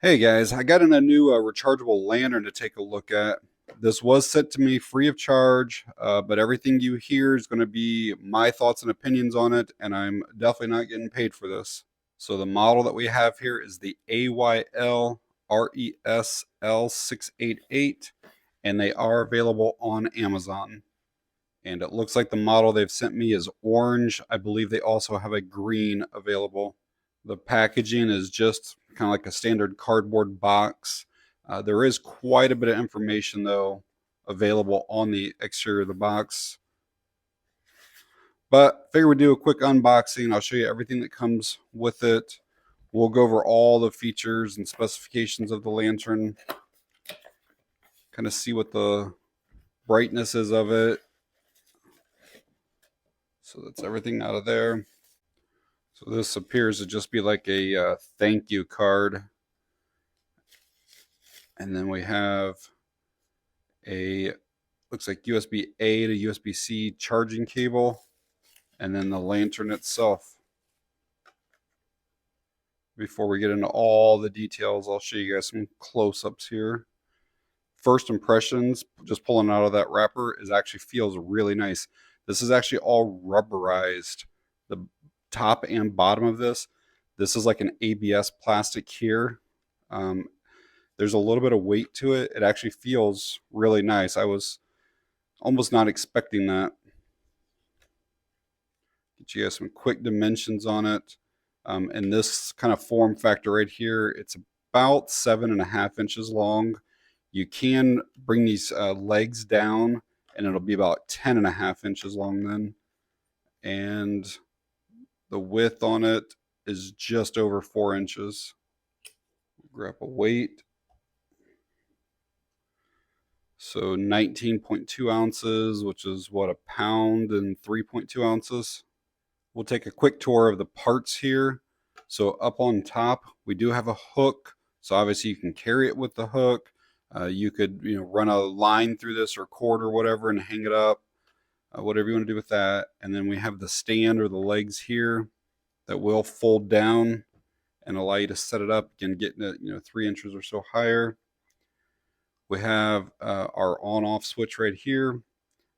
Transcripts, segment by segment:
Hey guys, I got in a new rechargeable lantern to take a look at. This was sent to me free of charge, but everything you hear is going to be my thoughts and opinions on it, and I'm definitely not getting paid for this. So the model that we have here is the AYL RESL 688, and they are available on Amazon. And it looks like the model they've sent me is orange. I believe they also have a green available. The packaging is just kind of like a standard cardboard box. There is quite a bit of information, though, available on the exterior of the box. But I figure we'd do a quick unboxing. I'll show you everything that comes with it. We'll go over all the features and specifications of the lantern, kind of see what the brightness is of it. So that's everything out of there. So this appears to just be like a thank you card. And then we have a, looks like USB-A to USB-C charging cable. And then the lantern itself. Before we get into all the details, I'll show you guys some close-ups here. First impressions, just pulling out of that wrapper, is actually feels really nice. This is actually all rubberized. The top and bottom of this is like an ABS plastic here. There's a little bit of weight to it. It actually feels really nice. I was almost not expecting that. Get you guys some quick dimensions on it. And this kind of form factor right here, it's about 7.5 inches long. You can bring these legs down and it'll be about 10.5 inches long then. And the width on it is just over 4 inches. Grab a weight. So 19.2 ounces, which is what, a pound and 3.2 ounces. We'll take a quick tour of the parts here. So up on top, we do have a hook. So obviously you can carry it with the hook. You could run a line through this or cord or whatever and hang it up. Whatever you want to do with that. And then we have the stand or the legs here that will fold down and allow you to set it up. Again, getting it 3 inches or so higher. We have our on-off switch right here.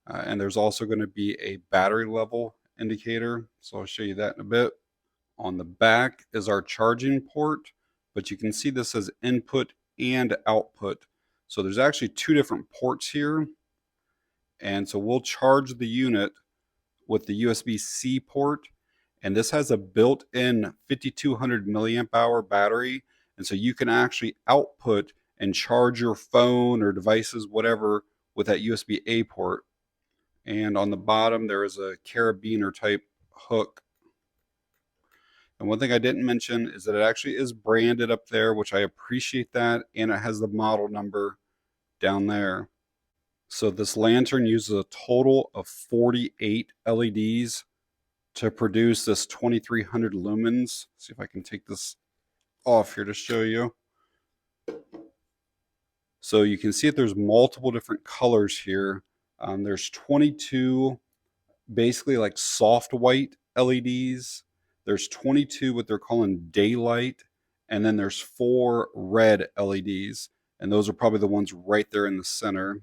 And there's also going to be a battery level indicator. So I'll show you that in a bit. On the back is our charging port, but you can see this says input and output. So there's actually two different ports here. And so we'll charge the unit with the USB-C port. And this has a built-in 5200 milliamp hour battery. And so you can actually output and charge your phone or devices, whatever, with that USB-A port. And on the bottom, there is a carabiner type hook. And one thing I didn't mention is that it actually is branded up there, which I appreciate that. And it has the model number down there. So this lantern uses a total of 48 LEDs to produce this 2300 lumens. See if I can take this off here to show you. So you can see that there's multiple different colors here. There's 22 basically like soft white LEDs. There's 22 what they're calling daylight, and then there's 4 red LEDs, and those are probably the ones right there in the center.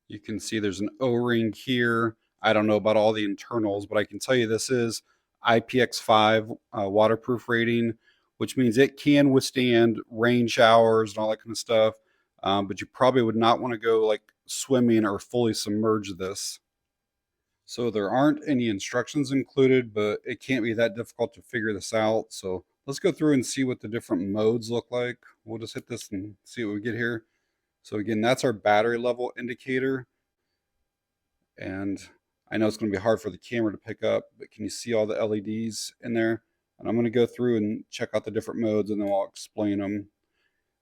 You can see there's an O-ring here. I don't know about all the internals, but I can tell you this is IPX5 waterproof rating, which means it can withstand rain showers and all that kind of stuff. But you probably would not want to go like swimming or fully submerge this. So there aren't any instructions included, but it can't be that difficult to figure this out. So let's go through and see what the different modes look like. We'll just hit this and see what we get here. So again, that's our battery level indicator. And I know it's going to be hard for the camera to pick up, but can you see all the LEDs in there? And I'm going to go through and check out the different modes and then I'll explain them.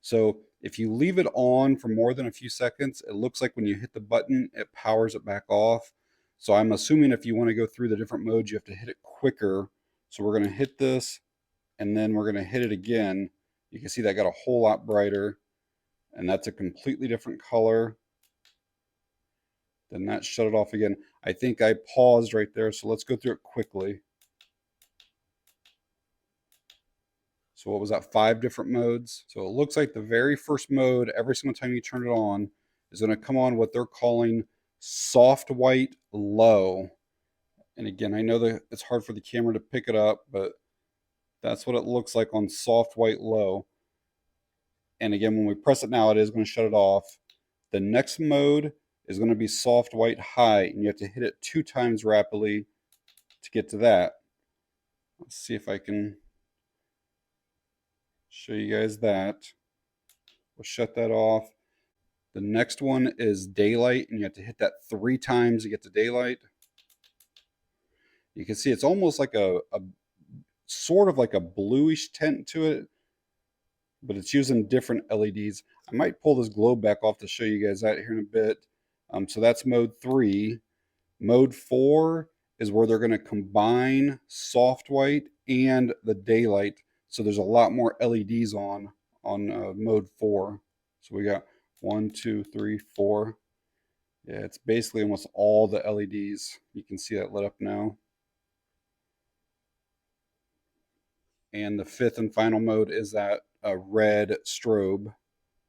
So if you leave it on for more than a few seconds, it looks like when you hit the button, it powers it back off. So I'm assuming if you want to go through the different modes, you have to hit it quicker. So we're going to hit this and then we're going to hit it again. You can see that got a whole lot brighter, and that's a completely different color. Then that shut it off again. I think I paused right there, so let's go through it quickly. So what was that, 5 different modes? So it looks like the very first mode, every single time you turn it on, is going to come on what they're calling soft white low. And again, I know that it's hard for the camera to pick it up, but that's what it looks like on soft white low. And again, when we press it now, it is going to shut it off. The next mode is going to be soft white high, and you have to hit it 2 times rapidly to get to that. Let's see if I can show you guys that. We'll shut that off. The next one is daylight, and you have to hit that 3 times to get to daylight. You can see it's almost like a sort of like a bluish tint to it, but it's using different LEDs. I might pull this globe back off to show you guys that here in a bit. So that's mode 3. Mode 4 is where they're going to combine soft white and the daylight. So there's a lot more LEDs on mode 4. So we got 1, 2, 3, 4. Yeah, it's basically almost all the LEDs. You can see that lit up now. And the 5th and final mode is that red strobe.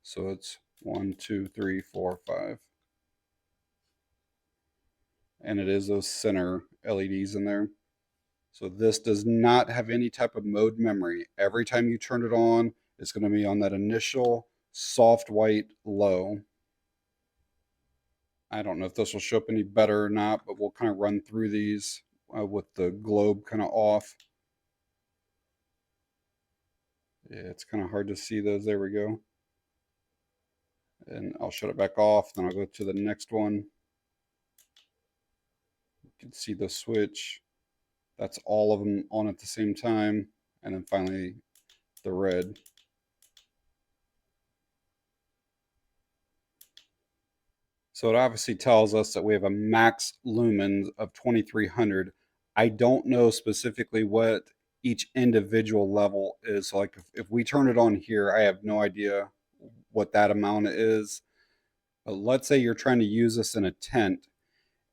So it's 1, 2, 3, 4, 5. And it is those center LEDs in there. So this does not have any type of mode memory. Every time you turn it on, it's going to be on that initial soft white low. I don't know if this will show up any better or not, but we'll kind of run through these with the globe kind of off. Yeah, it's kind of hard to see those. There we go. And I'll shut it back off. Then I'll go to the next one. You can see the switch. That's all of them on at the same time. And then finally the red. So it obviously tells us that we have a max lumens of 2300. I don't know specifically what each individual level is. So like if we turn it on here, I have no idea what that amount is. But let's say you're trying to use this in a tent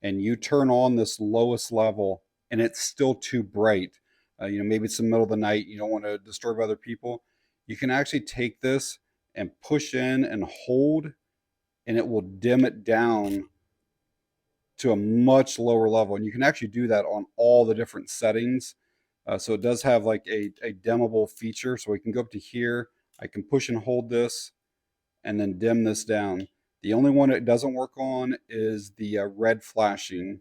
and you turn on this lowest level and it's still too bright. Maybe it's the middle of the night, you don't want to disturb other people. You can actually take this and push in and hold, and it will dim it down to a much lower level. And you can actually do that on all the different settings. So it does have like a dimmable feature. So we can go up to here. I can push and hold this and then dim this down. The only one it doesn't work on is the red flashing.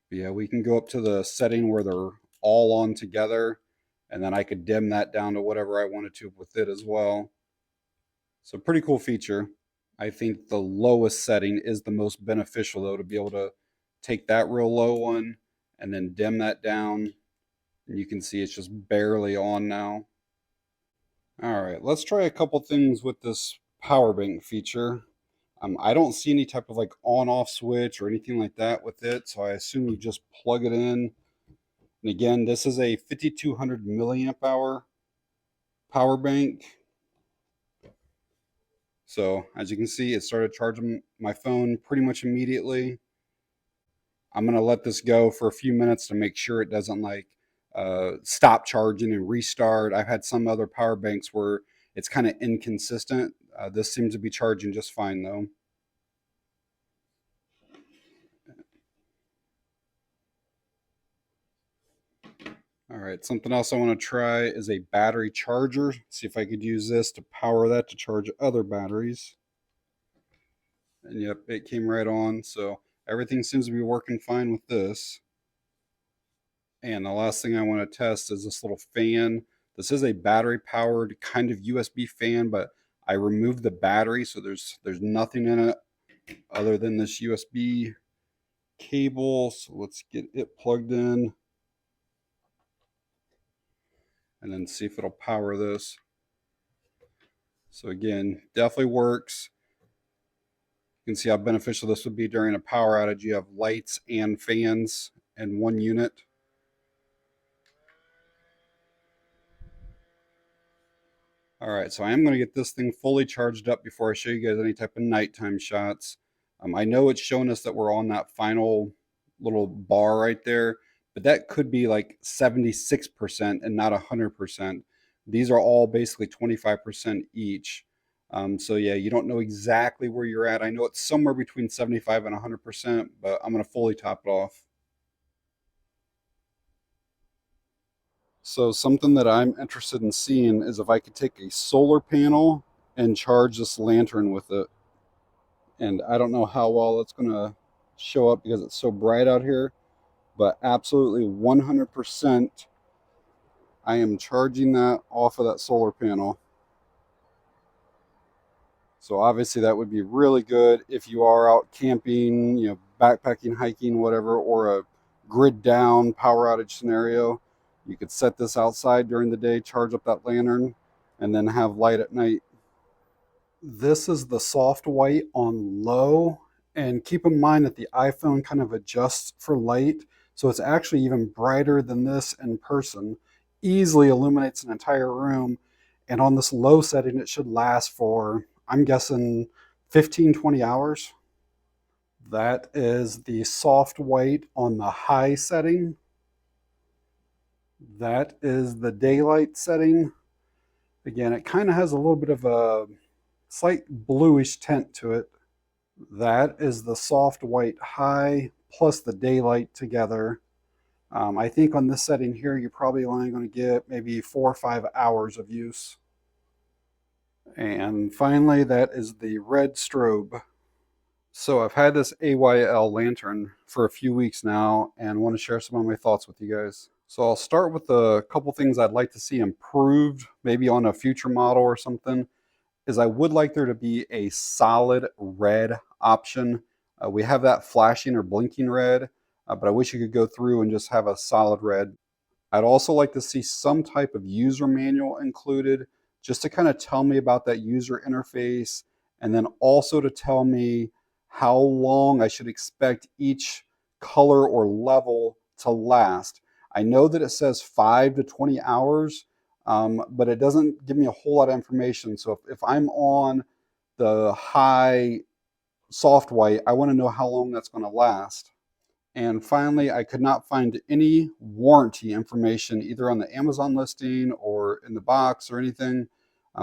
Yeah, we can go up to the setting where they're all on together, and then I could dim that down to whatever I wanted to with it as well. So pretty cool feature. I think the lowest setting is the most beneficial though, to be able to take that real low one and then dim that down. And you can see it's just barely on now. All right, let's try a couple things with this power bank feature. I don't see any type of like on-off switch or anything like that with it, so I assume you just plug it in. And again, this is a 5200 milliamp hour power bank. So as you can see, it started charging my phone pretty much immediately. I'm going to let this go for a few minutes to make sure it doesn't like stop charging and restart. I've had some other power banks where it's kind of inconsistent. This seems to be charging just fine though. All right, something else I want to try is a battery charger. See if I could use this to power that to charge other batteries. And yep, it came right on. So everything seems to be working fine with this. And the last thing I want to test is this little fan. This is a battery powered kind of USB fan, but I removed the battery, so there's nothing in it other than this USB cable. So let's get it plugged in and then see if it'll power this. So again, definitely works. You can see how beneficial this would be during a power outage. You have lights and fans in one unit. All right, so I am going to get this thing fully charged up before I show you guys any type of nighttime shots. I know it's showing us that we're on that final little bar right there, but that could be like 76% and not 100%. These are all basically 25% each. So yeah, you don't know exactly where you're at. I know it's somewhere between 75 and 100%, but I'm going to fully top it off. So something that I'm interested in seeing is if I could take a solar panel and charge this lantern with it. And I don't know how well it's going to show up because it's so bright out here, but absolutely 100% I am charging that off of that solar panel. So obviously that would be really good if you are out camping, backpacking, hiking, whatever, or a grid down power outage scenario. You could set this outside during the day, charge up that lantern, and then have light at night. This is the soft white on low, and keep in mind that the iPhone kind of adjusts for light, so it's actually even brighter than this in person. Easily illuminates an entire room, and on this low setting it should last for, I'm guessing, 15-20 hours. That is the soft white on the high setting. That is the daylight setting. Again, it kind of has a little bit of a slight bluish tint to it. That is the soft white high plus the daylight together. I think on this setting here, you're probably only going to get maybe 4 or 5 hours of use. And finally, that is the red strobe. So I've had this AYL lantern for a few weeks now and want to share some of my thoughts with you guys. So I'll start with a couple things I'd like to see improved, maybe on a future model or something. Is I would like there to be a solid red option. We have that flashing or blinking red, but I wish you could go through and just have a solid red. I'd also like to see some type of user manual included just to kind of tell me about that user interface, and then also to tell me how long I should expect each color or level to last. I know that it says 5 to 20 hours, but it doesn't give me a whole lot of information. So if I'm on the high soft white, I want to know how long that's going to last. And finally, I could not find any warranty information either on the Amazon listing or in the box or anything.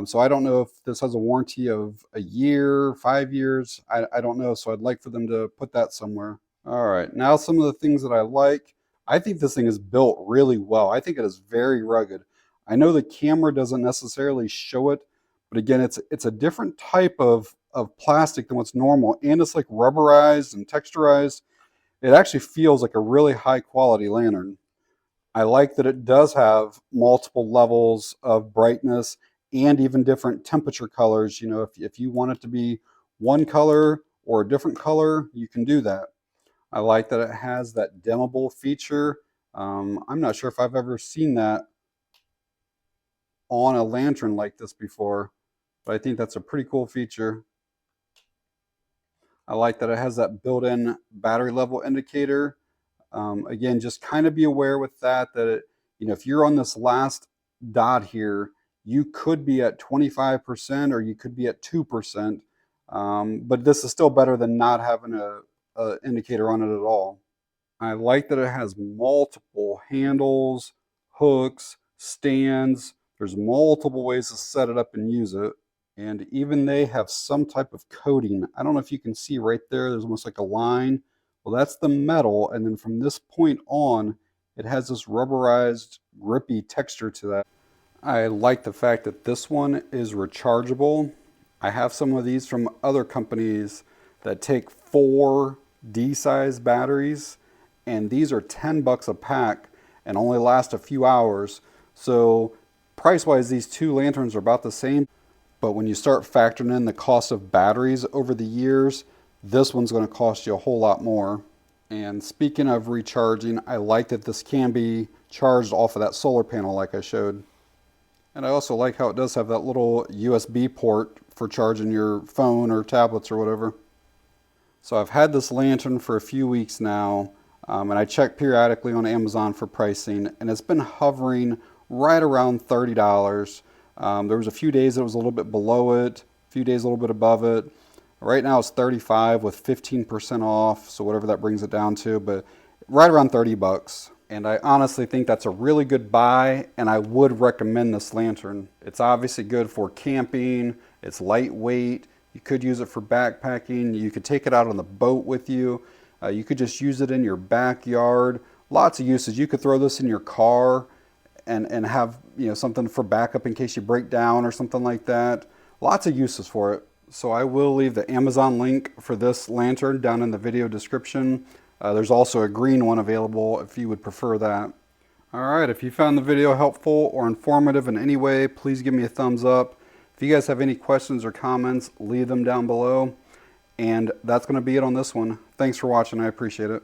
So I don't know if this has a warranty of a year, 5 years. I don't know. So I'd like for them to put that somewhere. All right, now some of the things that I like. I think this thing is built really well. I think it is very rugged. I know the camera doesn't necessarily show it, but again, it's a different type of plastic than what's normal, and it's like rubberized and texturized. It actually feels like a really high quality lantern. I like that it does have multiple levels of brightness and even different temperature colors. If you want it to be one color or a different color, you can do that. I like that it has that dimmable feature. I'm not sure if I've ever seen that on a lantern like this before, but I think that's a pretty cool feature. I like that it has that built-in battery level indicator. Again, just kind of be aware with that if you're on this last dot here, you could be at 25% or you could be at 2%. But this is still better than not having a indicator on it at all. I like that it has multiple handles, hooks, stands. There's multiple ways to set it up and use it. And even they have some type of coating. I don't know if you can see right there, there's almost like a line. Well, that's the metal. And then from this point on, it has this rubberized, grippy texture to that. I like the fact that this one is rechargeable. I have some of these from other companies that take 4 D-size batteries, and these are $10 a pack and only last a few hours. So price-wise, these two lanterns are about the same. But when you start factoring in the cost of batteries over the years, this one's going to cost you a whole lot more. And speaking of recharging, I like that this can be charged off of that solar panel like I showed. And I also like how it does have that little USB port for charging your phone or tablets or whatever. So I've had this lantern for a few weeks now, and I check periodically on Amazon for pricing, and it's been hovering right around $30. There was a few days that was a little bit below it, a few days a little bit above it. Right now it's 35 with 15% off, so whatever that brings it down to, but right around $30. And I honestly think that's a really good buy, and I would recommend this lantern. It's obviously good for camping, it's lightweight, you could use it for backpacking, you could take it out on the boat with you, you could just use it in your backyard. Lots of uses. You could throw this in your car and have, you know, something for backup in case you break down or something like that. Lots of uses for it. So I will leave the Amazon link for this lantern down in the video description. There's also a green one available if you would prefer that. All right, if you found the video helpful or informative in any way, please give me a thumbs up. If you guys have any questions or comments, leave them down below. And that's going to be it on this one. Thanks for watching. I appreciate it.